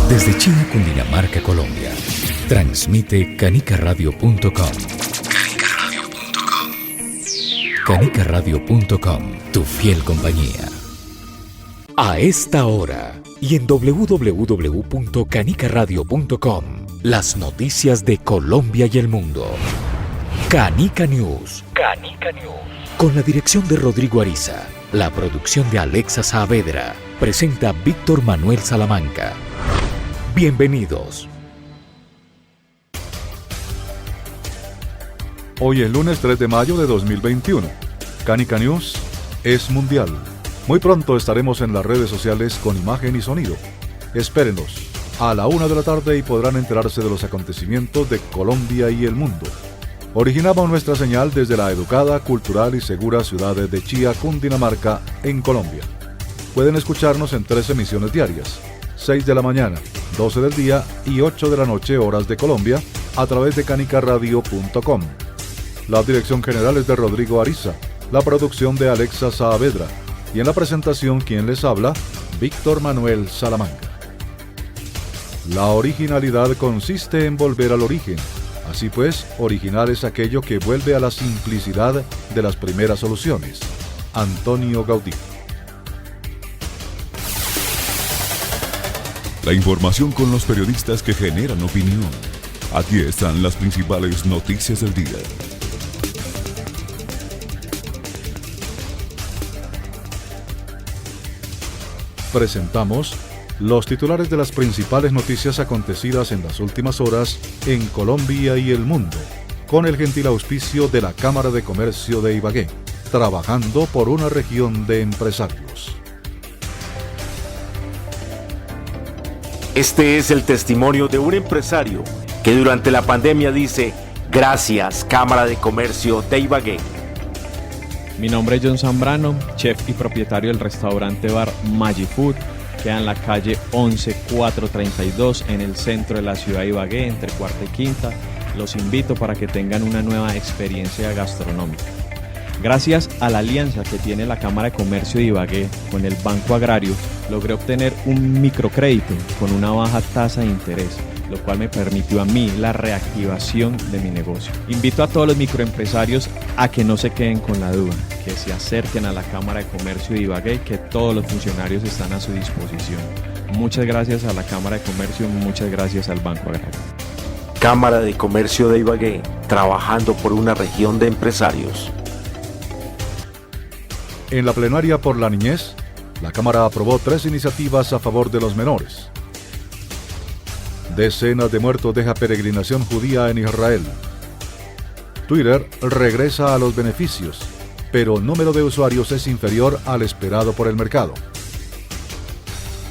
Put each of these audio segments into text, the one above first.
Desde Chía, Cundinamarca, Colombia. Transmite canicaradio.com. Canicaradio.com, tu fiel compañía. A esta hora y en www.canicaradio.com, las noticias de Colombia y el mundo. Canica News. Canica News. Con la dirección de Rodrigo Ariza, la producción de Alexa Saavedra, presenta Víctor Manuel Salamanca. Bienvenidos. Hoy es lunes 3 de mayo de 2021. Canica News es mundial. Muy pronto estaremos en las redes sociales con imagen y sonido. Espérenos a la 1 de la tarde y podrán enterarse de los acontecimientos de Colombia y el mundo. Originamos nuestra señal desde la educada, cultural y segura ciudad de Chía, Cundinamarca, en Colombia. Pueden escucharnos en 3 emisiones diarias, 6 de la mañana, 12 del día y 8 de la noche, horas de Colombia, a través de canicaradio.com. La dirección general es de Rodrigo Ariza, la producción de Alexa Saavedra, y en la presentación, quien les habla, Víctor Manuel Salamanca. La originalidad consiste en volver al origen. Así pues, original es aquello que vuelve a la simplicidad de las primeras soluciones. Antonio Gaudí. La información con los periodistas que generan opinión. Aquí están las principales noticias del día. Presentamos los titulares de las principales noticias acontecidas en las últimas horas en Colombia y el mundo, con el gentil auspicio de la Cámara de Comercio de Ibagué, trabajando por una región de empresarios. Este es el testimonio de un empresario que durante la pandemia dice: gracias, Cámara de Comercio de Ibagué. Mi nombre es John Zambrano, chef y propietario del restaurante bar Magifood, queda en la calle 11432 en el centro de la ciudad de Ibagué, entre Cuarta y Quinta. Los invito para que tengan una nueva experiencia gastronómica. Gracias a la alianza que tiene la Cámara de Comercio de Ibagué con el Banco Agrario, logré obtener un microcrédito con una baja tasa de interés, lo cual me permitió a mí la reactivación de mi negocio. Invito a todos los microempresarios a que no se queden con la duda, que se acerquen a la Cámara de Comercio de Ibagué, que todos los funcionarios están a su disposición. Muchas gracias a la Cámara de Comercio, muchas gracias al Banco Agrario. Cámara de Comercio de Ibagué, trabajando por una región de empresarios. En la plenaria por la niñez, la Cámara aprobó 3 iniciativas a favor de los menores. Decenas de muertos deja peregrinación judía en Israel. Twitter regresa a los beneficios, pero número de usuarios es inferior al esperado por el mercado.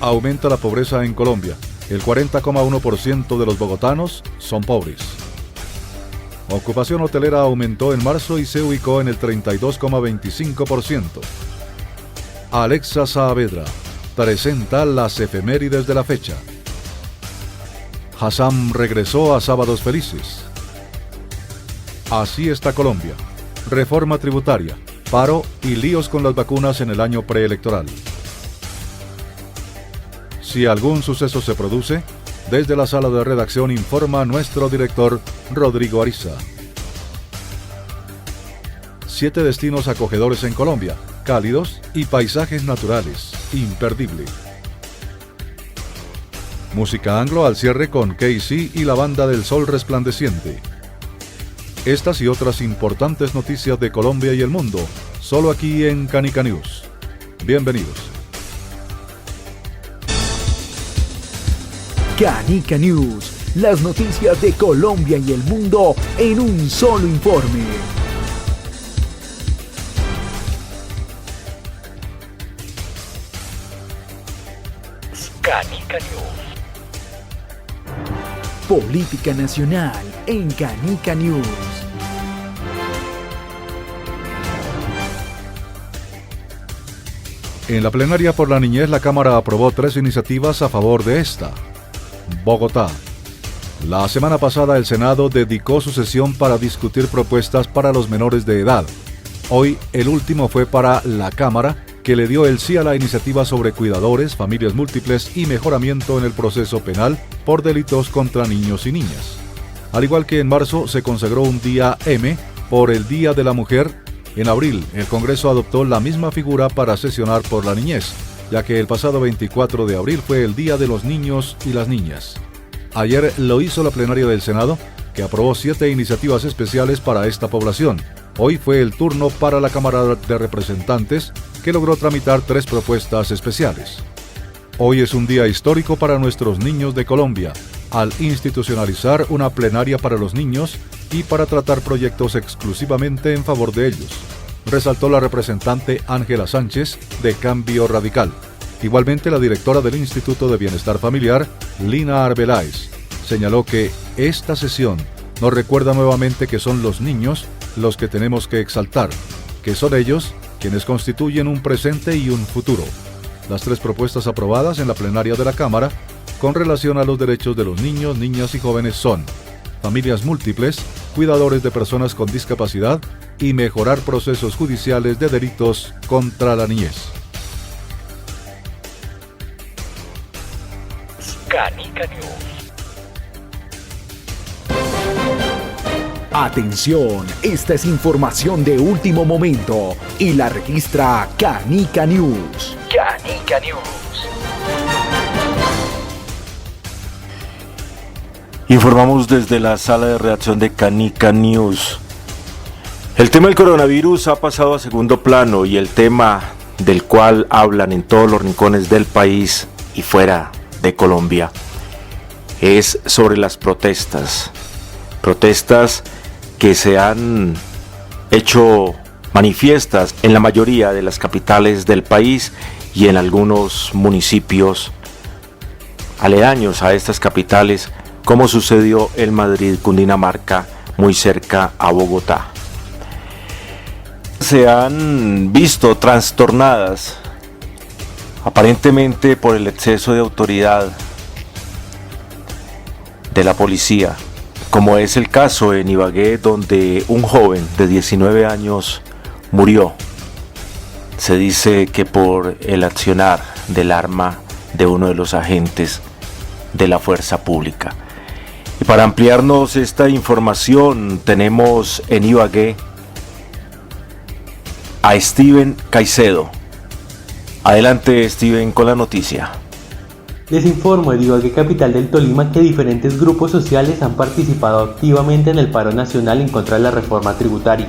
Aumenta la pobreza en Colombia. El 40,1% de los bogotanos son pobres. Ocupación hotelera aumentó en marzo y se ubicó en el 32,25%. Alexa Saavedra presenta las efemérides de la fecha. Hassam regresó a Sábados Felices. Así está Colombia. Reforma tributaria, paro y líos con las vacunas en el año preelectoral. Si algún suceso se produce, desde la sala de redacción informa nuestro director Rodrigo Ariza. 7 destinos acogedores en Colombia, cálidos y paisajes naturales, imperdible. Música anglo al cierre con Casey y la banda del Sol Resplandeciente. Estas y otras importantes noticias de Colombia y el mundo, solo aquí en Canica News. Bienvenidos. Canica News, las noticias de Colombia y el mundo en un solo informe. Canica News. Política nacional en Canica News. En la plenaria por la niñez, la Cámara aprobó 3 iniciativas a favor de esta. Bogotá. La semana pasada el Senado dedicó su sesión para discutir propuestas para los menores de edad. Hoy el último fue para la Cámara, que le dio el sí a la iniciativa sobre cuidadores, familias múltiples y mejoramiento en el proceso penal por delitos contra niños y niñas. Al igual que en marzo se consagró un día M por el Día de la Mujer, en abril el Congreso adoptó la misma figura para sesionar por la niñez, ya que el pasado 24 de abril fue el Día de los Niños y las Niñas. Ayer lo hizo la plenaria del Senado, que aprobó 7 iniciativas especiales para esta población. Hoy fue el turno para la Cámara de Representantes, que logró tramitar 3 propuestas especiales. Hoy es un día histórico para nuestros niños de Colombia, al institucionalizar una plenaria para los niños y para tratar proyectos exclusivamente en favor de ellos, resaltó la representante Ángela Sánchez, de Cambio Radical. Igualmente, la directora del Instituto de Bienestar Familiar, Lina Arbeláez, señaló que esta sesión nos recuerda nuevamente que son los niños los que tenemos que exaltar, que son ellos quienes constituyen un presente y un futuro. Las 3 propuestas aprobadas en la plenaria de la Cámara con relación a los derechos de los niños, niñas y jóvenes son: familias múltiples, cuidadores de personas con discapacidad y mejorar procesos judiciales de delitos contra la niñez. Canica News. Atención, esta es información de último momento y la registra Canica News. Canica News. Informamos desde la sala de redacción de Canica News. El tema del coronavirus ha pasado a segundo plano y el tema del cual hablan en todos los rincones del país y fuera de Colombia es sobre las protestas que se han hecho manifiestas en la mayoría de las capitales del país y en algunos municipios aledaños a estas capitales, como sucedió en Madrid, Cundinamarca, muy cerca a Bogotá. Se han visto trastornadas aparentemente por el exceso de autoridad de la policía, como es el caso en Ibagué, donde un joven de 19 años murió. Se dice que por el accionar del arma de uno de los agentes de la fuerza pública. Y para ampliarnos esta información tenemos en Ibagué a Steven Caicedo. Adelante, Steven, con la noticia. Les informo de Ibagué, capital del Tolima, que diferentes grupos sociales han participado activamente en el paro nacional en contra de la reforma tributaria.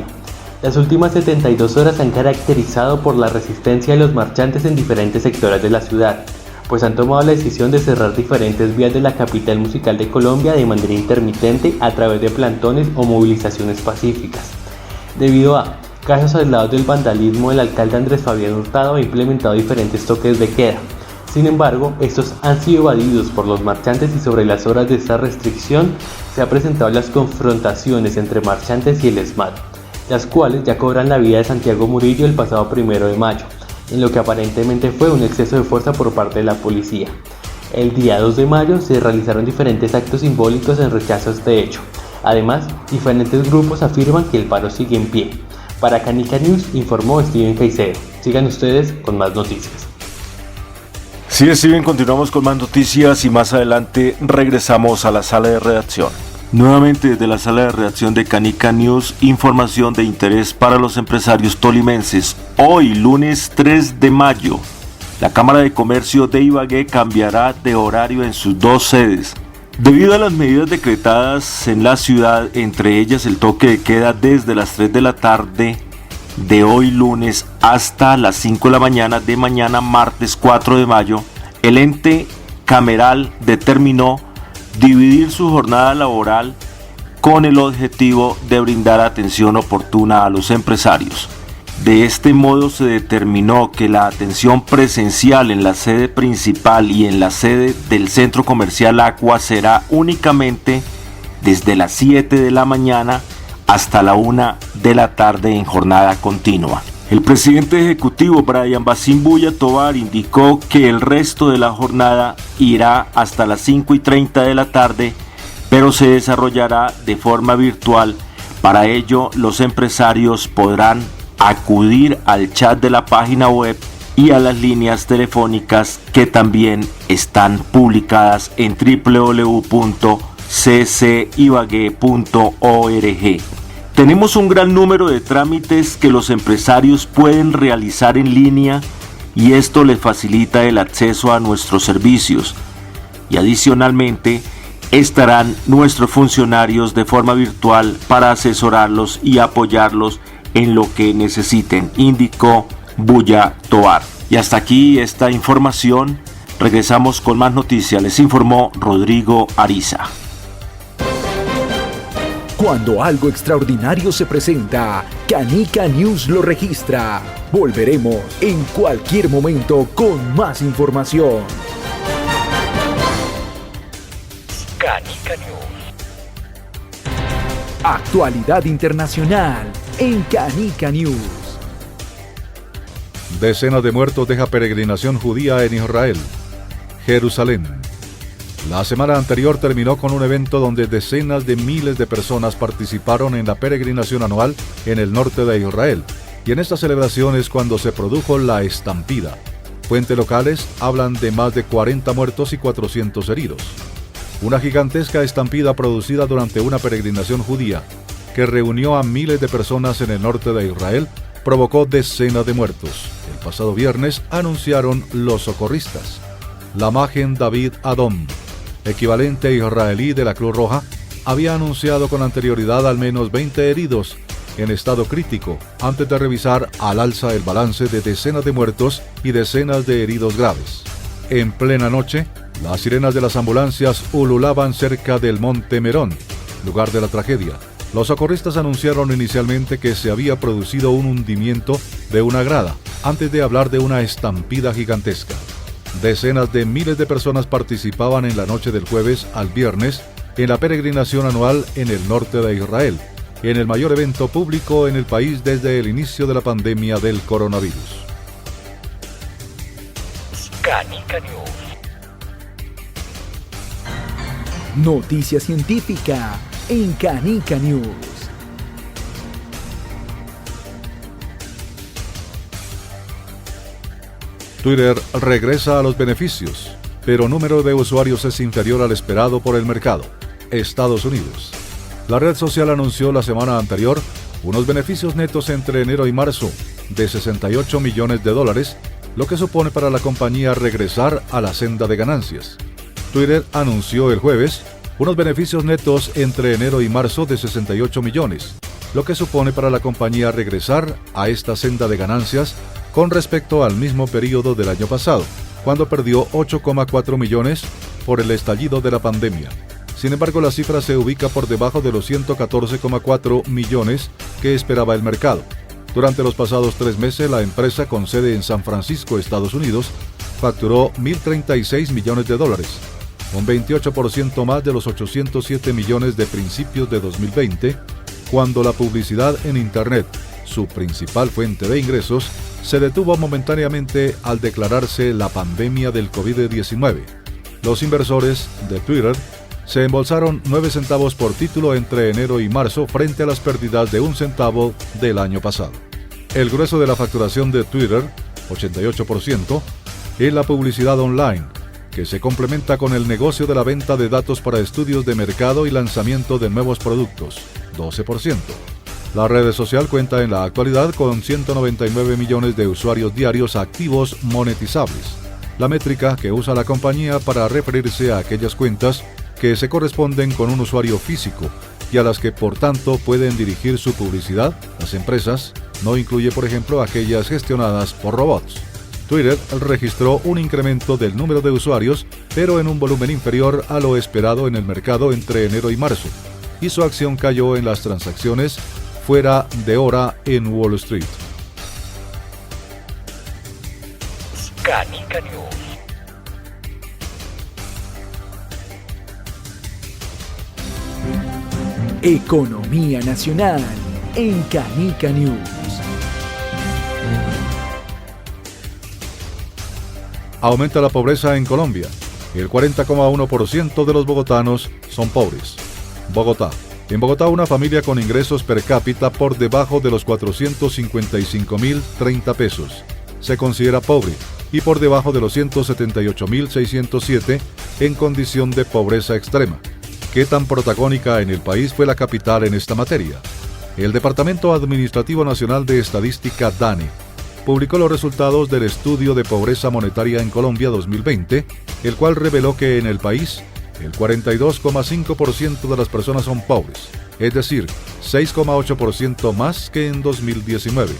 Las últimas 72 horas se han caracterizado por la resistencia de los marchantes en diferentes sectores de la ciudad, pues han tomado la decisión de cerrar diferentes vías de la capital musical de Colombia de manera intermitente a través de plantones o movilizaciones pacíficas. Debido a casos aislados del vandalismo, el alcalde Andrés Fabián Hurtado ha implementado diferentes toques de queda. Sin embargo, estos han sido evadidos por los marchantes y sobre las horas de esta restricción se han presentado las confrontaciones entre marchantes y el ESMAD, las cuales ya cobran la vida de Santiago Murillo el pasado 1 de mayo, en lo que aparentemente fue un exceso de fuerza por parte de la policía. El día 2 de mayo se realizaron diferentes actos simbólicos en rechazo a este hecho. Además, diferentes grupos afirman que el paro sigue en pie. Para Canica News informó Steven Caicedo. Sigan ustedes con más noticias. Sí, Steven, continuamos con más noticias y más adelante regresamos a la sala de redacción. Nuevamente desde la sala de redacción de Canica News, información de interés para los empresarios tolimenses. Hoy, lunes 3 de mayo, la Cámara de Comercio de Ibagué cambiará de horario en sus 2 sedes. Debido a las medidas decretadas en la ciudad, entre ellas el toque de queda desde las 3 de la tarde de hoy lunes hasta las 5 de la mañana de mañana martes 4 de mayo, el ente cameral determinó dividir su jornada laboral con el objetivo de brindar atención oportuna a los empresarios. De este modo se determinó que la atención presencial en la sede principal y en la sede del centro comercial Aqua será únicamente desde las 7 de la mañana hasta la 1 de la tarde en jornada continua. El presidente ejecutivo Brian Basimbuya Tovar indicó que el resto de la jornada irá hasta las 5:30 de la tarde, pero se desarrollará de forma virtual. Para ello, los empresarios podrán acudir al chat de la página web y a las líneas telefónicas que también están publicadas en www.ccibague.org. Tenemos un gran número de trámites que los empresarios pueden realizar en línea y esto les facilita el acceso a nuestros servicios. Y adicionalmente estarán nuestros funcionarios de forma virtual para asesorarlos y apoyarlos en lo que necesiten, indicó Buya Tovar. Y hasta aquí esta información. Regresamos con más noticias. Les informó Rodrigo Ariza. Cuando algo extraordinario se presenta, Canica News lo registra. Volveremos en cualquier momento con más información. Canica News. Actualidad internacional en Canica News. Decenas de muertos deja peregrinación judía en Israel. Jerusalén. La semana anterior terminó con un evento donde decenas de miles de personas participaron en la peregrinación anual en el norte de Israel, y en esta celebración es cuando se produjo la estampida. Fuentes locales hablan de más de 40 muertos y 400 heridos. Una gigantesca estampida producida durante una peregrinación judía que reunió a miles de personas en el norte de Israel provocó decenas de muertos. El pasado viernes anunciaron los socorristas. La Magen David Adom, equivalente israelí de la Cruz Roja, había anunciado con anterioridad al menos 20 heridos en estado crítico, antes de revisar al alza el balance de decenas de muertos y decenas de heridos graves. En plena noche, las sirenas de las ambulancias ululaban cerca del Monte Merón, lugar de la tragedia. Los socorristas anunciaron inicialmente que se había producido un hundimiento de una grada, antes de hablar de una estampida gigantesca. Decenas de miles de personas participaban en la noche del jueves al viernes en la peregrinación anual en el norte de Israel, en el mayor evento público en el país desde el inicio de la pandemia del coronavirus. Canica News. Noticia científica en Canica News. Twitter regresa a los beneficios, pero número de usuarios es inferior al esperado por el mercado. Estados Unidos. La red social anunció la semana anterior unos beneficios netos entre enero y marzo de $68 millones, lo que supone para la compañía regresar a la senda de ganancias. Twitter anunció el jueves unos beneficios netos entre enero y marzo de 68 millones, lo que supone para la compañía regresar a esta senda de ganancias con respecto al mismo periodo del año pasado, cuando perdió 8,4 millones por el estallido de la pandemia. Sin embargo, la cifra se ubica por debajo de los 114,4 millones que esperaba el mercado. Durante los pasados 3 meses, la empresa con sede en San Francisco, Estados Unidos, facturó $1.036 millones, un 28% más de los 807 millones de principios de 2020, cuando la publicidad en Internet, su principal fuente de ingresos, se detuvo momentáneamente al declararse la pandemia del COVID-19. Los inversores de Twitter se embolsaron 9 centavos por título entre enero y marzo frente a las pérdidas de 1 centavo del año pasado. El grueso de la facturación de Twitter, 88%, es la publicidad online, que se complementa con el negocio de la venta de datos para estudios de mercado y lanzamiento de nuevos productos, 12%. La red social cuenta en la actualidad con 199 millones de usuarios diarios activos monetizables, la métrica que usa la compañía para referirse a aquellas cuentas que se corresponden con un usuario físico y a las que por tanto pueden dirigir su publicidad. Las empresas no incluye, por ejemplo, aquellas gestionadas por robots. Twitter registró un incremento del número de usuarios, pero en un volumen inferior a lo esperado en el mercado entre enero y marzo, y su acción cayó en las transacciones fuera de hora en Wall Street. Canica News. Economía nacional en Canica News. Aumenta la pobreza en Colombia. El 40,1% de los bogotanos son pobres. Bogotá. En Bogotá, una familia con ingresos per cápita por debajo de los 455.030 pesos se considera pobre y por debajo de los 178.607 en condición de pobreza extrema. ¿Qué tan protagónica en el país fue la capital en esta materia? El Departamento Administrativo Nacional de Estadística, DANE, publicó los resultados del Estudio de Pobreza Monetaria en Colombia 2020, el cual reveló que en el país el 42,5% de las personas son pobres, es decir, 6,8% más que en 2019.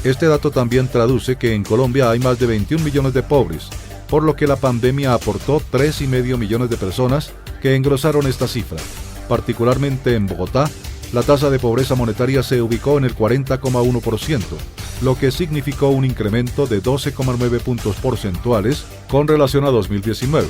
Este dato también traduce que en Colombia hay más de 21 millones de pobres, por lo que la pandemia aportó 3,5 millones de personas que engrosaron esta cifra. Particularmente en Bogotá, la tasa de pobreza monetaria se ubicó en el 40,1%, lo que significó un incremento de 12,9 puntos porcentuales con relación a 2019.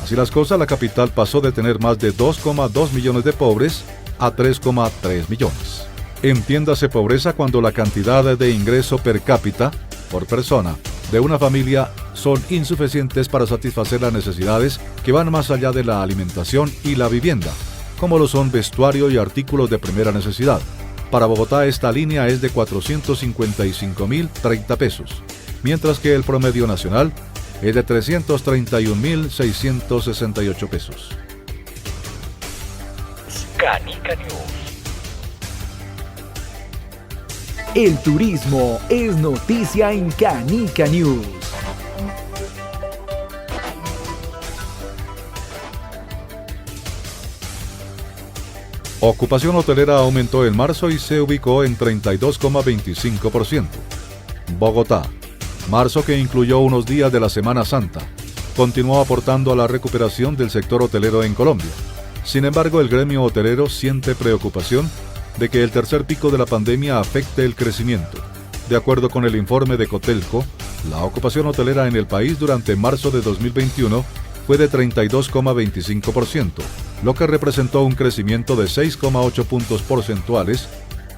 Así las cosas, la capital pasó de tener más de 2,2 millones de pobres a 3,3 millones. Entiéndase pobreza cuando la cantidad de ingreso per cápita por persona de una familia son insuficientes para satisfacer las necesidades que van más allá de la alimentación y la vivienda, como lo son vestuario y artículos de primera necesidad. Para Bogotá esta línea es de 455.030 pesos, mientras que el promedio nacional es de 331.668 pesos. Canica News. El turismo es noticia en Canica News. Ocupación hotelera aumentó en marzo y se ubicó en 32,25%. Bogotá, marzo, que incluyó unos días de la Semana Santa, continuó aportando a la recuperación del sector hotelero en Colombia. Sin embargo, el gremio hotelero siente preocupación de que el tercer pico de la pandemia afecte el crecimiento. De acuerdo con el informe de Cotelco, la ocupación hotelera en el país durante marzo de 2021 fue de 32,25%, lo que representó un crecimiento de 6,8 puntos porcentuales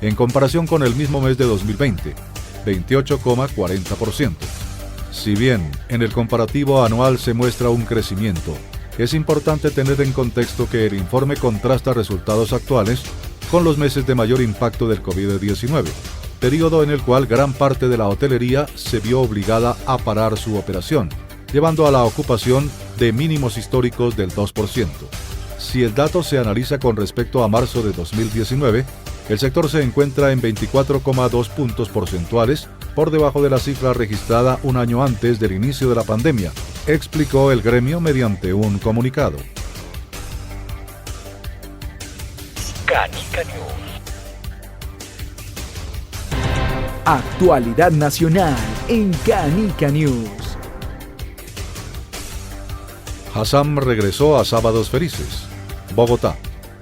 en comparación con el mismo mes de 2020, 28,40%. Si bien en el comparativo anual se muestra un crecimiento, es importante tener en contexto que el informe contrasta resultados actuales con los meses de mayor impacto del COVID-19, periodo en el cual gran parte de la hotelería se vio obligada a parar su operación, llevando a la ocupación de mínimos históricos del 2%. Si el dato se analiza con respecto a marzo de 2019, el sector se encuentra en 24,2 puntos porcentuales por debajo de la cifra registrada un año antes del inicio de la pandemia, explicó el gremio mediante un comunicado. Canica News. Actualidad nacional en Canica News. Hassam regresó a Sábados Felices. Bogotá.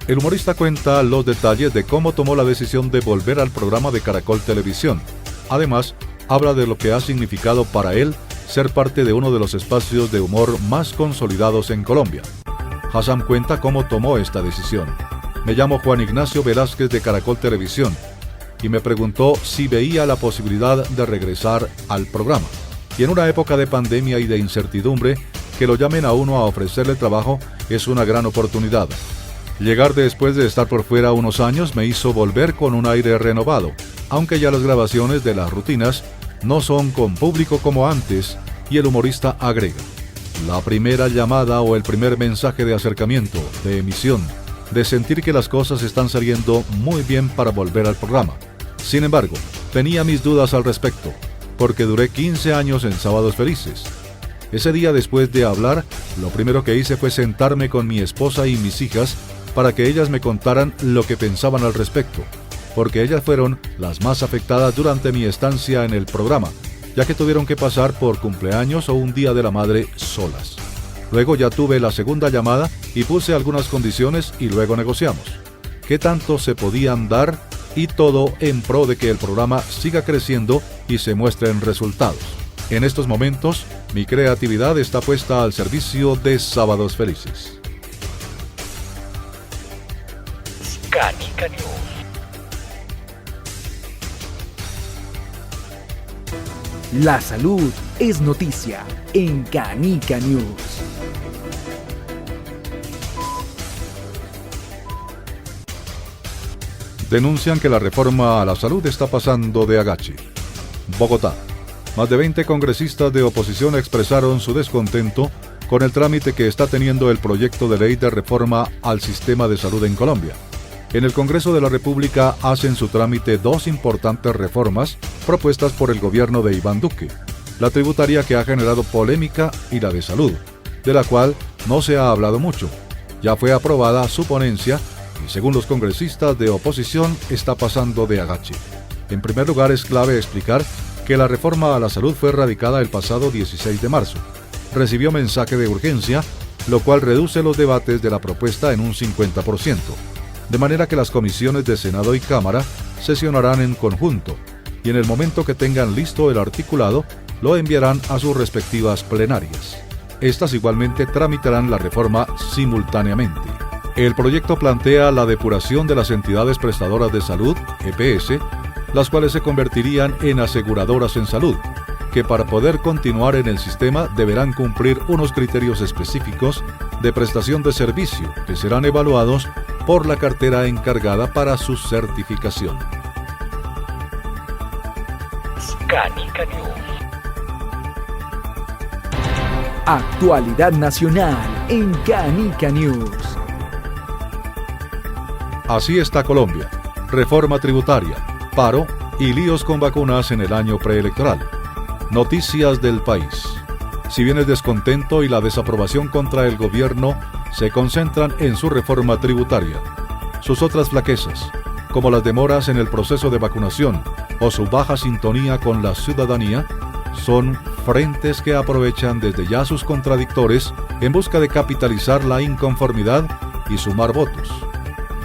El humorista cuenta los detalles de cómo tomó la decisión de volver al programa de Caracol Televisión. Además, habla de lo que ha significado para él ser parte de uno de los espacios de humor más consolidados en Colombia. Hassam cuenta cómo tomó esta decisión. Me llamo Juan Ignacio Velázquez de Caracol Televisión y me preguntó si veía la posibilidad de regresar al programa. Y en una época de pandemia y de incertidumbre, que lo llamen a uno a ofrecerle trabajo es una gran oportunidad. Llegar después de estar por fuera unos años me hizo volver con un aire renovado, aunque ya las grabaciones de las rutinas no son con público como antes, y el humorista agrega: la primera llamada o el primer mensaje de acercamiento, de emisión, de sentir que las cosas están saliendo muy bien para volver al programa. Sin embargo, tenía mis dudas al respecto, porque duré 15 años en Sábados Felices. Ese día, después de hablar, lo primero que hice fue sentarme con mi esposa y mis hijas para que ellas me contaran lo que pensaban al respecto, porque ellas fueron las más afectadas durante mi estancia en el programa, ya que tuvieron que pasar por cumpleaños o un día de la madre solas. Luego ya tuve la segunda llamada y puse algunas condiciones y luego negociamos qué tanto se podían dar, y todo en pro de que el programa siga creciendo y se muestren resultados. En estos momentos, mi creatividad está puesta al servicio de Sábados Felices. Canica News. La salud es noticia en Canica News. Denuncian que la reforma a la salud está pasando de agache. Bogotá. Más de 20 congresistas de oposición expresaron su descontento con el trámite que está teniendo el proyecto de ley de reforma al sistema de salud en Colombia. En el Congreso de la República hacen su trámite dos importantes reformas propuestas por el gobierno de Iván Duque: la tributaria, que ha generado polémica, y la de salud, de la cual no se ha hablado mucho. Ya fue aprobada su ponencia y, según los congresistas de oposición, está pasando de agache. En primer lugar, es clave explicar que la reforma a la salud fue radicada el pasado 16 de marzo. Recibió mensaje de urgencia, lo cual reduce los debates de la propuesta en un 50%, de manera que las comisiones de Senado y Cámara sesionarán en conjunto, y en el momento que tengan listo el articulado, lo enviarán a sus respectivas plenarias. Estas igualmente tramitarán la reforma simultáneamente. El proyecto plantea la depuración de las entidades prestadoras de salud, EPS, las cuales se convertirían en aseguradoras en salud, que para poder continuar en el sistema deberán cumplir unos criterios específicos de prestación de servicio que serán evaluados por la cartera encargada para su certificación. Canica News. Actualidad nacional en Canica News. Así está Colombia: reforma tributaria, paro y líos con vacunas en el año preelectoral. Noticias del país. Si bien el descontento y la desaprobación contra el gobierno se concentran en su reforma tributaria, sus otras flaquezas, como las demoras en el proceso de vacunación o su baja sintonía con la ciudadanía, son frentes que aprovechan desde ya sus contradictores en busca de capitalizar la inconformidad y sumar votos.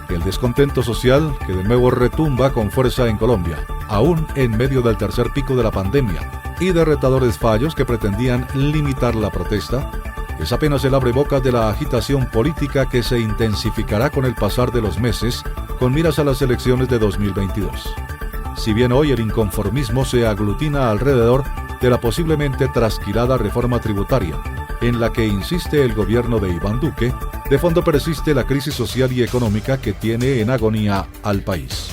El descontento social, que de nuevo retumba con fuerza en Colombia, aún en medio del tercer pico de la pandemia y de retadores fallos que pretendían limitar la protesta, es apenas el abrebocas de la agitación política que se intensificará con el pasar de los meses, con miras a las elecciones de 2022. Si bien hoy el inconformismo se aglutina alrededor de la posiblemente trasquilada reforma tributaria, en la que insiste el gobierno de Iván Duque, de fondo persiste la crisis social y económica que tiene en agonía al país.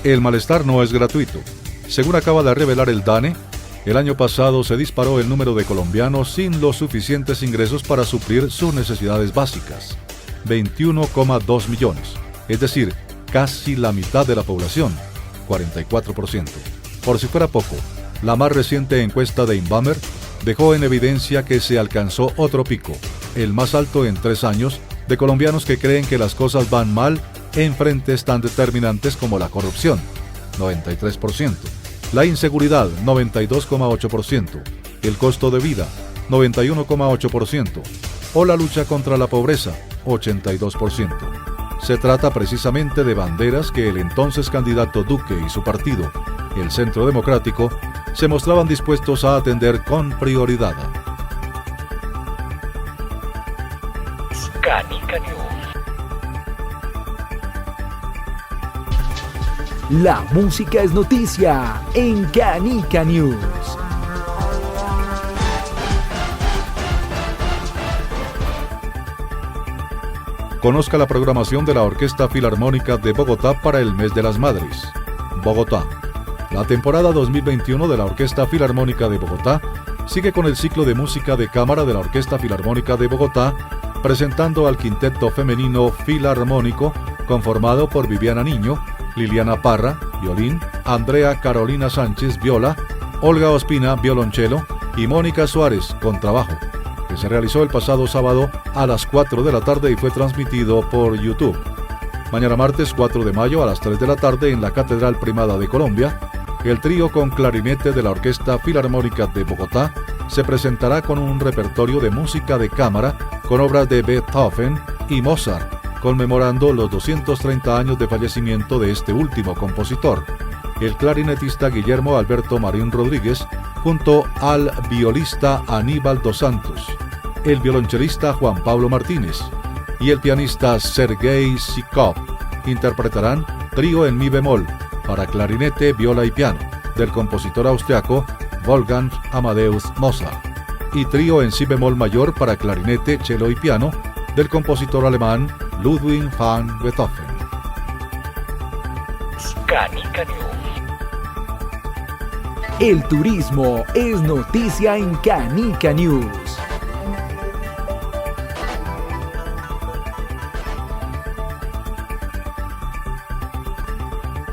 El malestar no es gratuito. Según acaba de revelar el DANE, el año pasado se disparó el número de colombianos sin los suficientes ingresos para suplir sus necesidades básicas: 21,2 millones, es decir, casi la mitad de la población, 44%. Por si fuera poco, la más reciente encuesta de Inbamer dejó en evidencia que se alcanzó otro pico, el más alto en 3 años, de colombianos que creen que las cosas van mal en frentes tan determinantes como la corrupción, 93%, la inseguridad, 92,8%, el costo de vida, 91,8%, o la lucha contra la pobreza, 82%. Se trata precisamente de banderas que el entonces candidato Duque y su partido, el Centro Democrático, se mostraban dispuestos a atender con prioridad. Canica News. La música es noticia en Canica News. Conozca la programación de la Orquesta Filarmónica de Bogotá para el mes de las Madres. Bogotá. La temporada 2021 de la Orquesta Filarmónica de Bogotá sigue con el ciclo de música de cámara de la Orquesta Filarmónica de Bogotá, presentando al quinteto femenino filarmónico conformado por Viviana Niño, Liliana Parra, violín, Andrea Carolina Sánchez, viola, Olga Ospina, violonchelo y Mónica Suárez, contrabajo, que se realizó el pasado sábado a las 4 de la tarde y fue transmitido por YouTube. Mañana martes 4 de mayo a las 3 de la tarde en la Catedral Primada de Colombia, el trío con clarinete de la Orquesta Filarmónica de Bogotá se presentará con un repertorio de música de cámara con obras de Beethoven y Mozart, conmemorando los 230 años de fallecimiento de este último compositor. El clarinetista Guillermo Alberto Marín Rodríguez, junto al violista Aníbal dos Santos, el violonchelista Juan Pablo Martínez y el pianista Sergei Sikov interpretarán Trío en Mi bemol para clarinete, viola y piano, del compositor austriaco Wolfgang Amadeus Mozart, y Trío en Si bemol mayor para clarinete, cello y piano, del compositor alemán Ludwig van Beethoven. Canica News. El turismo es noticia en Canica News.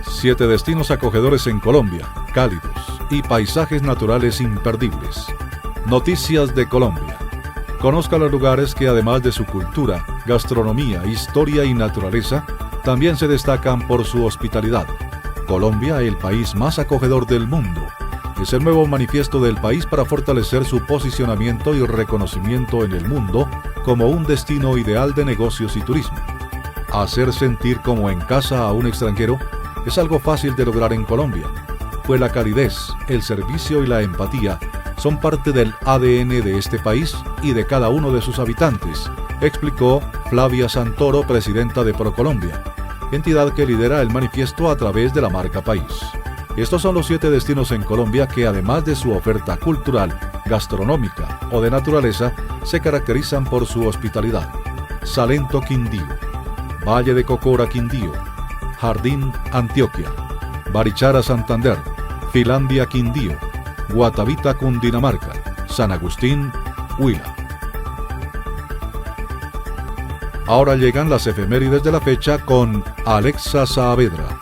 7 destinos acogedores en Colombia, cálidos y paisajes naturales imperdibles. Noticias de Colombia. Conozca los lugares que además de su cultura, gastronomía, historia y naturaleza, también se destacan por su hospitalidad. Colombia, el país más acogedor del mundo, es el nuevo manifiesto del país para fortalecer su posicionamiento y reconocimiento en el mundo como un destino ideal de negocios y turismo. Hacer sentir como en casa a un extranjero es algo fácil de lograr en Colombia, pues la calidez, el servicio y la empatía son parte del ADN de este país y de cada uno de sus habitantes, explicó Flavia Santoro, presidenta de ProColombia, entidad que lidera el manifiesto a través de la marca País. Estos son los 7 destinos en Colombia que, además de su oferta cultural, gastronómica o de naturaleza, se caracterizan por su hospitalidad. Salento, Quindío; Valle de Cocora, Quindío; Jardín, Antioquia; Barichara, Santander; Finlandia, Quindío; Guatavita, Cundinamarca; San Agustín, Huila. Ahora llegan las efemérides de la fecha con Alexa Saavedra.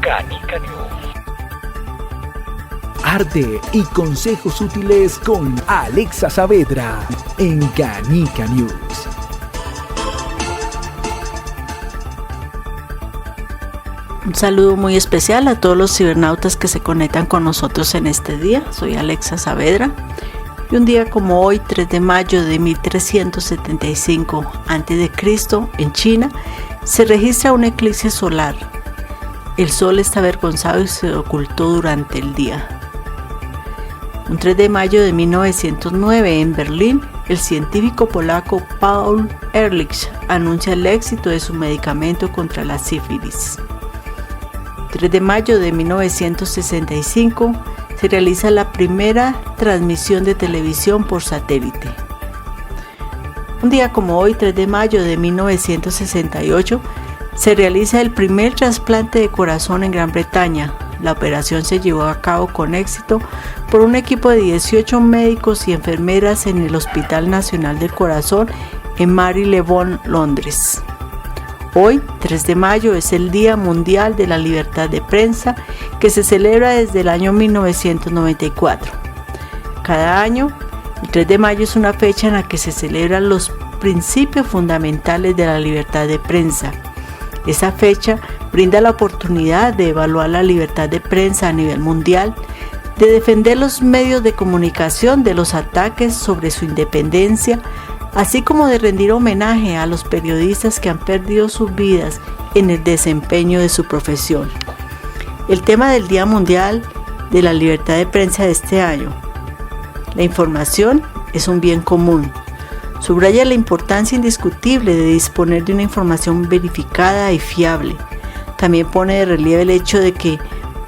Canica News. Arte y consejos útiles con Alexa Saavedra en Canica News. Un saludo muy especial a todos los cibernautas que se conectan con nosotros en este día. Soy Alexa Saavedra. Y un día como hoy, 3 de mayo de 1375 a.C., en China, se registra un eclipse solar. El sol está avergonzado y se ocultó durante el día. Un 3 de mayo de 1909, en Berlín, el científico polaco Paul Ehrlich anuncia el éxito de su medicamento contra la sífilis. 3 de mayo de 1965 se realiza la primera transmisión de televisión por satélite. Un día como hoy, 3 de mayo de 1968, se realiza el primer trasplante de corazón en Gran Bretaña. La operación se llevó a cabo con éxito por un equipo de 18 médicos y enfermeras en el Hospital Nacional del Corazón en Marylebone, Londres. Hoy, 3 de mayo, es el Día Mundial de la Libertad de Prensa, que se celebra desde el año 1994. Cada año, el 3 de mayo es una fecha en la que se celebran los principios fundamentales de la libertad de prensa. Esa fecha brinda la oportunidad de evaluar la libertad de prensa a nivel mundial, de defender los medios de comunicación de los ataques sobre su independencia, así como de rendir homenaje a los periodistas que han perdido sus vidas en el desempeño de su profesión. El tema del Día Mundial de la Libertad de Prensa de este año: la información es un bien común. Subraya la importancia indiscutible de disponer de una información verificada y fiable. También pone de relieve el hecho de que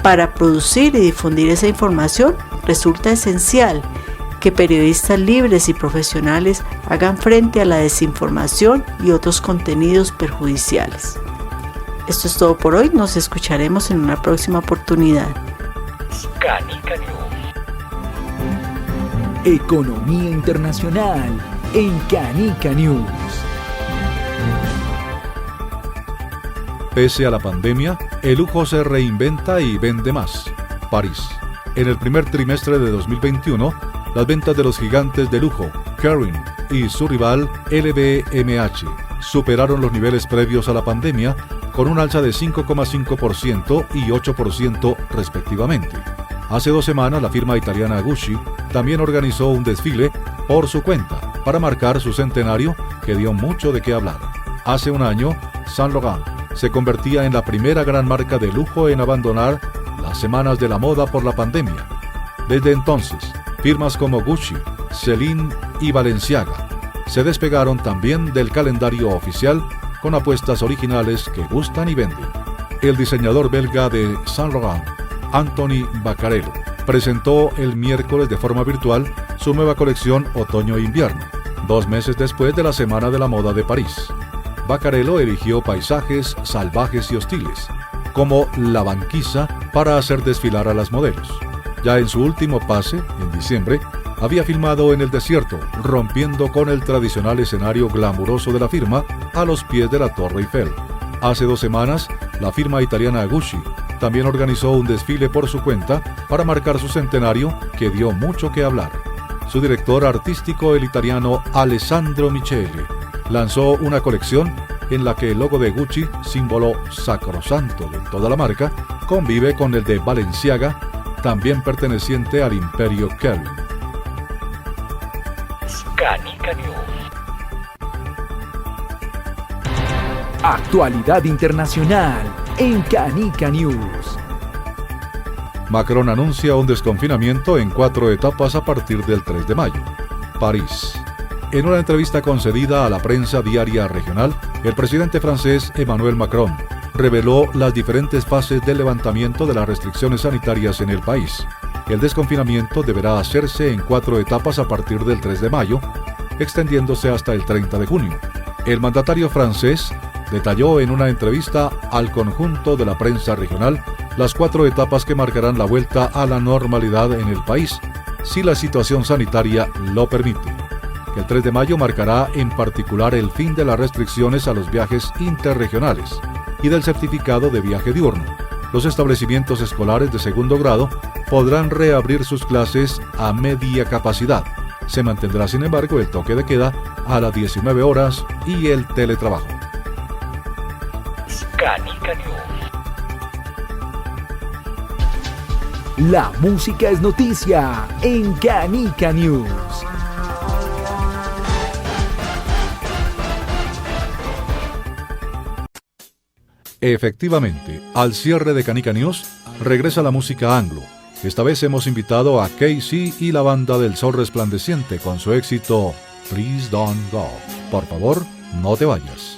para producir y difundir esa información resulta esencial que periodistas libres y profesionales hagan frente a la desinformación y otros contenidos perjudiciales. Esto es todo por hoy. Nos escucharemos en una próxima oportunidad. Canica News. Economía internacional en Canica News. Pese a la pandemia, el lujo se reinventa y vende más. París. En el primer trimestre de 2021, las ventas de los gigantes de lujo, Kering y su rival LVMH, superaron los niveles previos a la pandemia, con un alza de 5,5% y 8% respectivamente. Hace 2 semanas, la firma italiana Gucci también organizó un desfile por su cuenta para marcar su centenario, que dio mucho de qué hablar. Hace un año, Saint Laurent se convertía en la primera gran marca de lujo en abandonar las semanas de la moda por la pandemia. Desde entonces, firmas como Gucci, Celine y Balenciaga se despegaron también del calendario oficial con apuestas originales que gustan y venden. El diseñador belga de Saint Laurent, Anthony Vaccarello, presentó el miércoles de forma virtual su nueva colección otoño-invierno, 2 meses después de la Semana de la Moda de París. Vaccarello eligió paisajes salvajes y hostiles, como La Banquisa para hacer desfilar a las modelos. Ya en su último pase, en diciembre, había filmado en el desierto, rompiendo con el tradicional escenario glamuroso de la firma a los pies de la Torre Eiffel. Hace 2 semanas, la firma italiana Gucci también organizó un desfile por su cuenta para marcar su centenario que dio mucho que hablar. Su director artístico, el italiano Alessandro Michele, lanzó una colección en la que el logo de Gucci, símbolo sacrosanto de toda la marca, convive con el de Balenciaga, también perteneciente al imperio Kering. Canica News. Actualidad internacional en Canica News. Macron anuncia un desconfinamiento en 4 etapas a partir del 3 de mayo. París. En una entrevista concedida a la prensa diaria regional, el presidente francés Emmanuel Macron reveló las diferentes fases del levantamiento de las restricciones sanitarias en el país. El desconfinamiento deberá hacerse en 4 etapas a partir del 3 de mayo, extendiéndose hasta el 30 de junio. El mandatario francés detalló en una entrevista al conjunto de la prensa regional las 4 etapas que marcarán la vuelta a la normalidad en el país, si la situación sanitaria lo permite. El 3 de mayo marcará en particular el fin de las restricciones a los viajes interregionales y del certificado de viaje diurno. Los establecimientos escolares de segundo grado podrán reabrir sus clases a media capacidad. Se mantendrá, sin embargo, el toque de queda a las 19 horas y el teletrabajo. Canica News. La música es noticia en Canica News. Efectivamente, al cierre de Canica News, regresa la música anglo. Esta vez hemos invitado a Casey y la banda del Sol Resplandeciente con su éxito Please Don't Go. Por favor, no te vayas.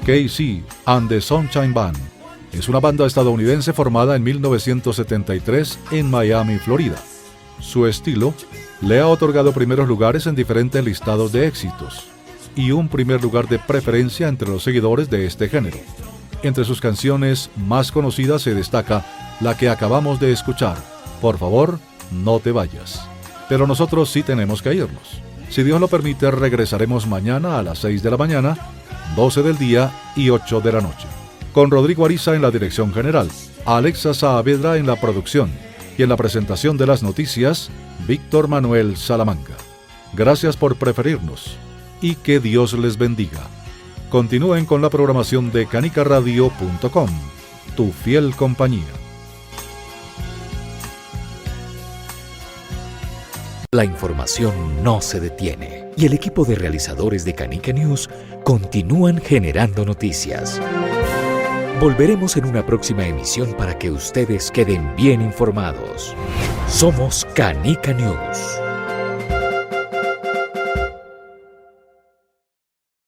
Casey and the Sunshine Band es una banda estadounidense formada en 1973 en Miami, Florida. Su estilo le ha otorgado primeros lugares en diferentes listados de éxitos y un primer lugar de preferencia entre los seguidores de este género. Entre sus canciones más conocidas se destaca la que acabamos de escuchar, Por favor, no te vayas. Pero nosotros sí tenemos que irnos. Si Dios lo permite, regresaremos mañana a las 6 de la mañana, 12 del día y 8 de la noche. Con Rodrigo Ariza en la dirección general, Alexa Saavedra en la producción y en la presentación de las noticias, Víctor Manuel Salamanca. Gracias por preferirnos y que Dios les bendiga. Continúen con la programación de canicaradio.com, tu fiel compañía. La información no se detiene y el equipo de realizadores de Canica News continúan generando noticias. Volveremos en una próxima emisión para que ustedes queden bien informados. Somos Canica News.